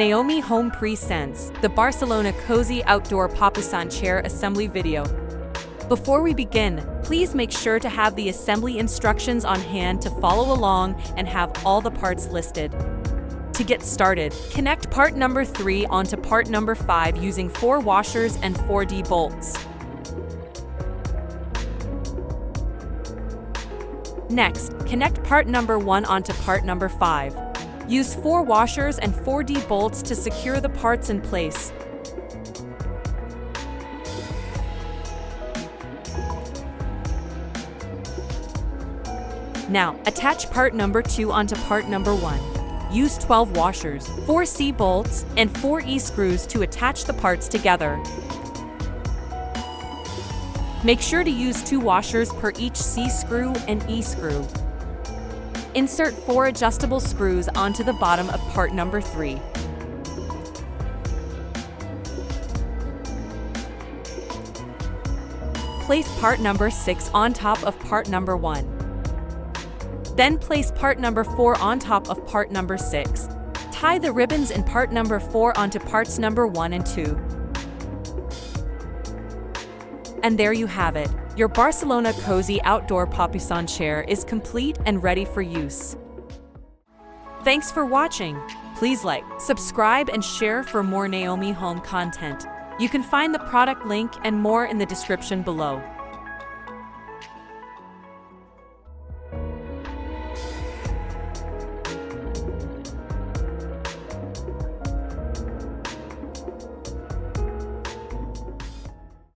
Naomi Home presents the Barcelona Cozy Outdoor Papasan Chair Assembly video. Before we begin, please make sure to have the assembly instructions on hand to follow along and have all the parts listed. To get started, connect part number 3 onto part number 5 using 4 washers and 4D bolts. Next, connect part number 1 onto part number 5. Use 4 washers and 4D bolts to secure the parts in place. Now, attach part number 2 onto part number 1. Use 12 washers, 4 C bolts, and 4 E screws to attach the parts together. Make sure to use 2 washers per each C screw and E screw. Insert 4 adjustable screws onto the bottom of part number 3. Place part number 6 on top of part number 1. Then place part number 4 on top of part number 6. Tie the ribbons in part number 4 onto parts number 1 and 2. And there you have it. Your Barcelona Cozy Outdoor Papasan Chair is complete and ready for use. Thanks for watching. Please like, subscribe, and share for more Naomi Home content. You can find the product link and more in the description below.